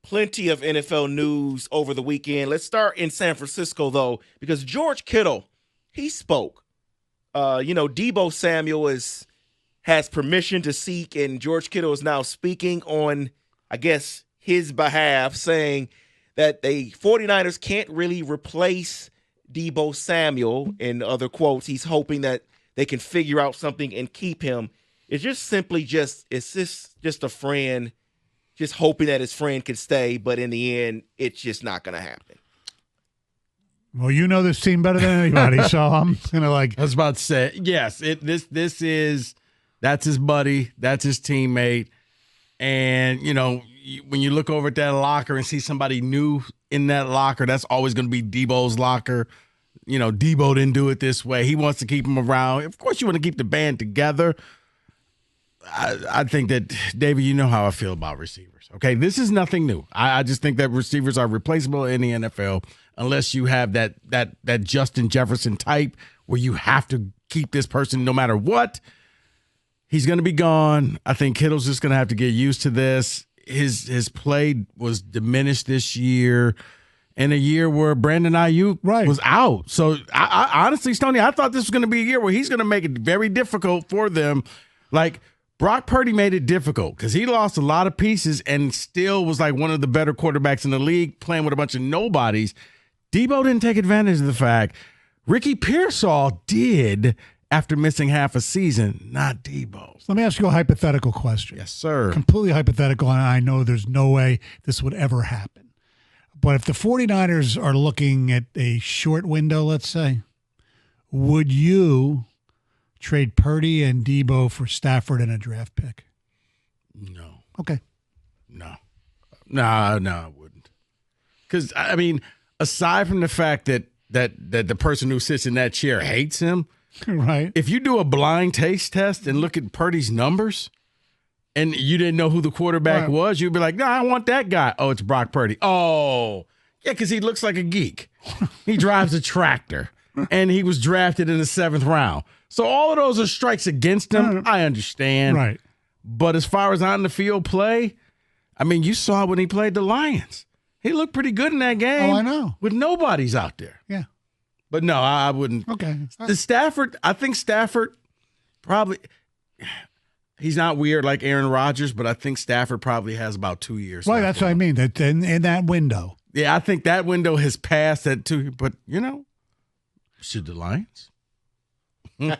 Plenty of NFL news over the weekend. Let's start in San Francisco, though, because George Kittle, he spoke. Debo Samuel has permission to seek, and George Kittle is now speaking on, I guess, his behalf, saying that the 49ers can't really replace Debo Samuel. In other quotes, he's hoping that they can figure out something and keep him. It's just a friend just hoping that his friend could stay, but in the end, it's just not going to happen. Well, you know this team better than anybody, so I'm going to I was about to say, yes, that's his buddy, that's his teammate, and, when you look over at that locker and see somebody new in that locker, that's always going to be Debo's locker. Debo didn't do it this way. He wants to keep him around. Of course, you want to keep the band together. I think that, David, you know how I feel about receivers. Okay, this is nothing new. I just think that receivers are replaceable in the NFL unless you have that Justin Jefferson type where you have to keep this person no matter what. He's going to be gone. I think Kittle's just going to have to get used to this. His play was diminished this year in a year where Brandon Ayuk was out. So, I honestly, Stoney, I thought this was going to be a year where he's going to make it very difficult for them. Like, Brock Purdy made it difficult because he lost a lot of pieces and still was like one of the better quarterbacks in the league playing with a bunch of nobodies. Debo didn't take advantage of the fact. Ricky Pearsall did after missing half a season, not Debo. Let me ask you a hypothetical question. Yes, sir. Completely hypothetical, and I know there's no way this would ever happen. But if the 49ers are looking at a short window, let's say, would you trade Purdy and Debo for Stafford and a draft pick? No. Okay. No, I wouldn't. Because, aside from the fact that the person who sits in that chair hates him, right? If you do a blind taste test and look at Purdy's numbers and you didn't know who the quarterback was, you'd be like, no, I want that guy. Oh, it's Brock Purdy. Oh, yeah, because he looks like a geek. He drives a tractor, and he was drafted in the 7th round. So all of those are strikes against him. I understand. Right. But as far as on the field play, you saw when he played the Lions. He looked pretty good in that game. Oh, I know. With nobody's out there. Yeah. But no, I wouldn't. Okay. I think Stafford probably, he's not weird like Aaron Rodgers, but I think Stafford probably has about 2 years. Right, that's what I mean. That in that window. Yeah, I think that window has passed that too. But, should the Lions? Well,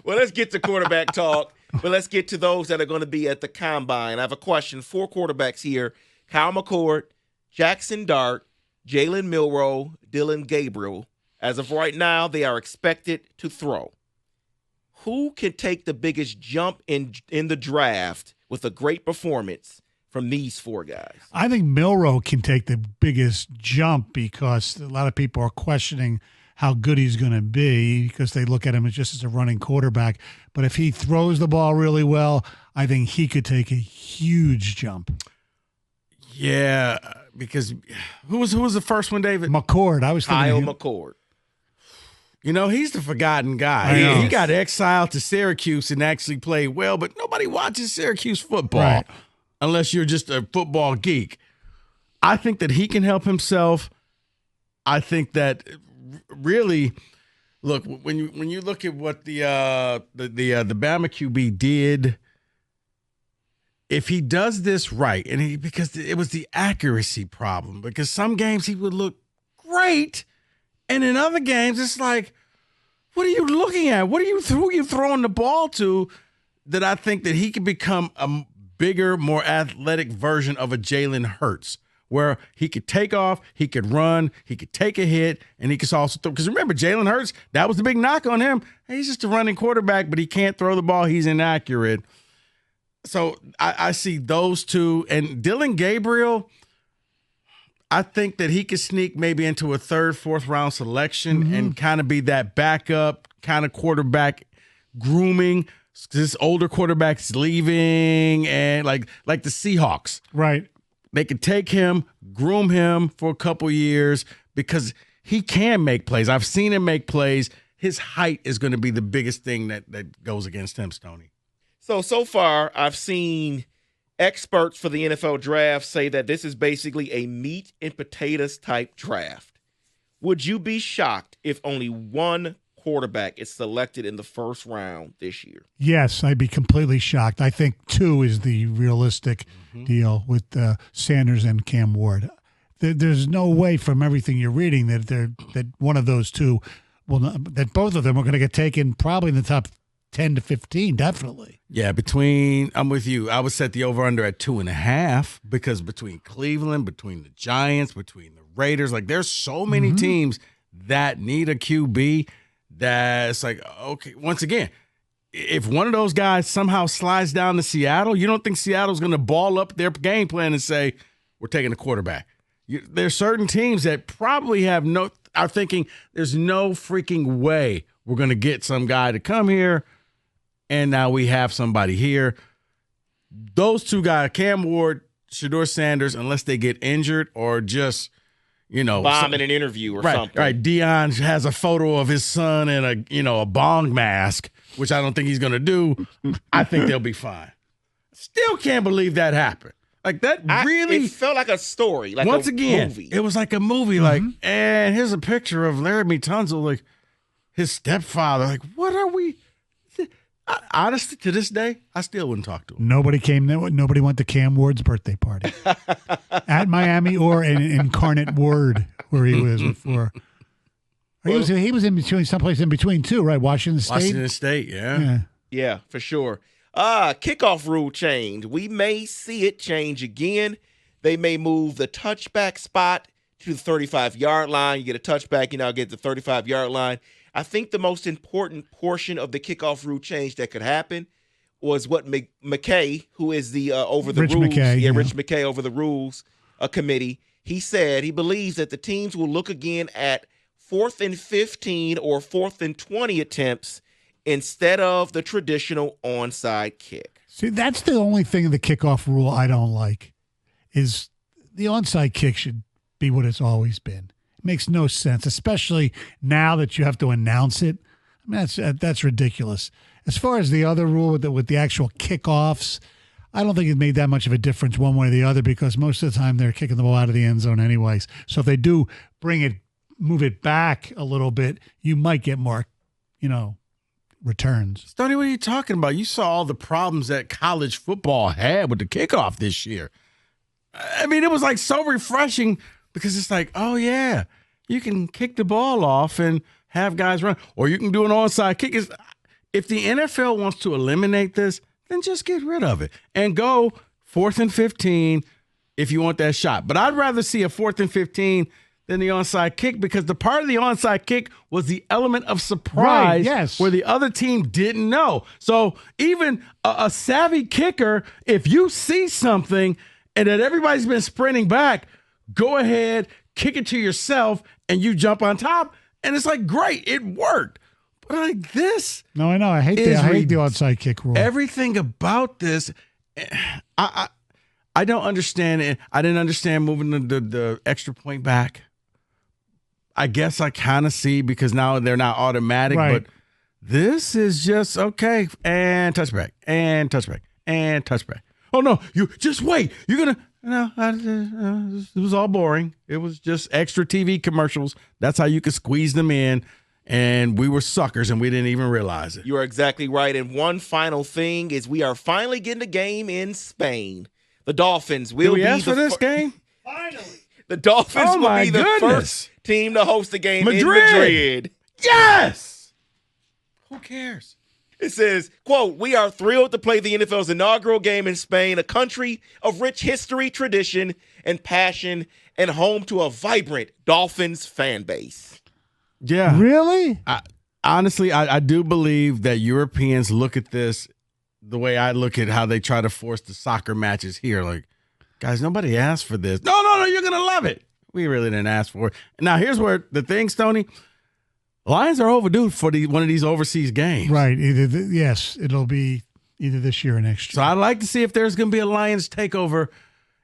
let's get to quarterback talk, but let's get to those that are going to be at the Combine. I have a question. 4 quarterbacks here. Kyle McCord, Jackson Dart, Jalen Milroe, Dylan Gabriel. As of right now, they are expected to throw. Who can take the biggest jump in the draft with a great performance from these 4 guys? I think Milroe can take the biggest jump because a lot of people are questioning how good he's going to be because they look at him as a running quarterback. But if he throws the ball really well, I think he could take a huge jump. Yeah, because who was the first one, David? McCord. I was thinking Kyle McCord. He's the forgotten guy. He got exiled to Syracuse and actually played well, but nobody watches Syracuse football unless you're just a football geek. I think that he can help himself. I think that really, look, when you look at what the Bama QB did, if he does this right, and because it was the accuracy problem, because some games he would look great, and in other games it's like, what are you looking at? Who are you throwing the ball to? That I think that he could become a bigger, more athletic version of a Jalen Hurts, where he could take off, he could run, he could take a hit, and he could also throw. Because remember, Jalen Hurts, that was the big knock on him. He's just a running quarterback, but he can't throw the ball. He's inaccurate. So I see those 2. And Dylan Gabriel, I think that he could sneak maybe into a 3rd, 4th round selection and kind of be that backup kind of quarterback grooming. This older quarterback's leaving, and like the Seahawks. Right. They could take him, groom him for a couple years because he can make plays. I've seen him make plays. His height is going to be the biggest thing that goes against him, Stoney. So far, I've seen Experts for the NFL draft say that this is basically a meat and potatoes type draft. Would you be shocked if only one quarterback is selected in the first round this year? Yes, I'd be completely shocked. I think 2 is the realistic deal with Sanders and Cam Ward. There's no way from everything you're reading that one of those 2 will not, that both of them are going to get taken probably in the top 10 to 15, definitely. Yeah, I'm with you. I would set the over-under at 2.5 because between Cleveland, between the Giants, between the Raiders, like there's so many teams that need a QB that's like, okay, once again, if one of those guys somehow slides down to Seattle, you don't think Seattle's going to ball up their game plan and say, we're taking a quarterback. There's certain teams that probably are thinking there's no freaking way we're going to get some guy to come here, and now we have somebody here. Those 2 guys, Cam Ward, Shedeur Sanders, unless they get injured or just, bomb in an interview or something. Right. Dion has a photo of his son in a bong mask, which I don't think he's going to do. I think they'll be fine. Still can't believe that happened. Like that really it felt like a story, like once a again, movie. It was like a movie. Like, and here's a picture of Laramie Tunsil, like his stepfather. Like, what are we? Honestly, to this day, I still wouldn't talk to him. Nobody came there. Nobody went to Cam Ward's birthday party at Miami or in Incarnate Word, where he was before. He was in between, someplace in between too, right? Washington State. Washington State, yeah. Yeah, for sure. Kickoff rule change. We may see it change again. They may move the touchback spot to the 35-yard line. You get a touchback, you now get the 35-yard line. I think the most important portion of the kickoff rule change that could happen was what McKay, who is the over the Rich rules, McKay, Rich McKay over the rules committee. He said he believes that the teams will look again at 4th and 15 or 4th and 20 attempts instead of the traditional onside kick. See, that's the only thing in the kickoff rule I don't like is the onside kick should be what it's always been. It makes no sense, especially now that you have to announce it. I mean, that's ridiculous. As far as the other rule with the actual kickoffs, I don't think it made that much of a difference one way or the other because most of the time they're kicking the ball out of the end zone anyways. So if they do move it back a little bit, you might get more, returns. Stoney, what are you talking about? You saw all the problems that college football had with the kickoff this year. I mean, it was like so refreshing because it's like, oh, yeah, you can kick the ball off and have guys run, or you can do an onside kick. If the NFL wants to eliminate this, then just get rid of it and go 4th and 15 if you want that shot. But I'd rather see a 4th and 15 than the onside kick because the part of the onside kick was the element of surprise where the other team didn't know. So even a savvy kicker, if you see something and that everybody's been sprinting back, go ahead, kick it to yourself, and you jump on top. And it's like, great, it worked. But like this. No, I know. I hate the onside kick rule. Everything about this, I don't understand it. I didn't understand moving the extra point back. I guess I kind of see because now they're not automatic, but this is just okay. And touchback, and touchback, and touchback. Oh, no, you just wait. You're going to. No, it was all boring. It was just extra TV commercials. That's how you could squeeze them in. And we were suckers, and we didn't even realize it. You are exactly right. And one final thing is we are finally getting a game in Spain. The Dolphins will be ask for this game? Finally. The Dolphins will be the first team to host a game in Madrid. Yes! Who cares? It says, quote, "We are thrilled to play the NFL's inaugural game in Spain, a country of rich history, tradition, and passion, and home to a vibrant Dolphins fan base." Yeah. Really? Honestly, I do believe that Europeans look at this the way I look at how they try to force the soccer matches here. Like, guys, nobody asked for this. No, you're going to love it. We really didn't ask for it. Now, here's where the thing, Stoney, Lions are overdue for one of these overseas games. Right. Yes, it'll be either this year or next year. So I'd like to see if there's going to be a Lions takeover.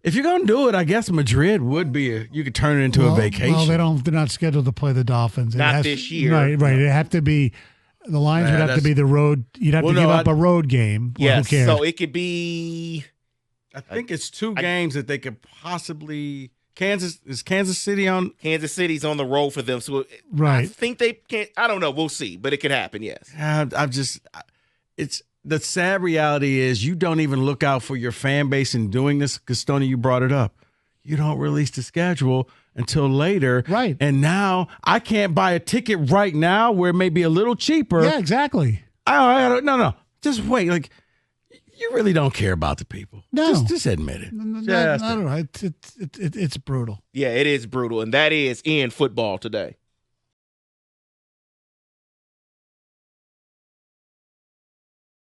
If you're going to do it, I guess Madrid would be you could turn it into a vacation. Well, they're not scheduled to play the Dolphins. Not this year. Right. It'd have to be the Lions would have to be the road. You'd have to give up a road game. Yes. Who cares? So it could be I think it's 2 games that they could possibly. Kansas City on? Kansas City's on the road for them, so right. I think they can't. I don't know. We'll see, but it could happen. Yes. It's the sad reality is you don't even look out for your fan base in doing this. Gastonia, you brought it up. You don't release the schedule until later. Right. And now I can't buy a ticket right now where it may be a little cheaper. Yeah, exactly. No. Just wait. Like, you really don't care about the people. No. Just admit it. No. It's brutal. Yeah, it is brutal, and that is in football today.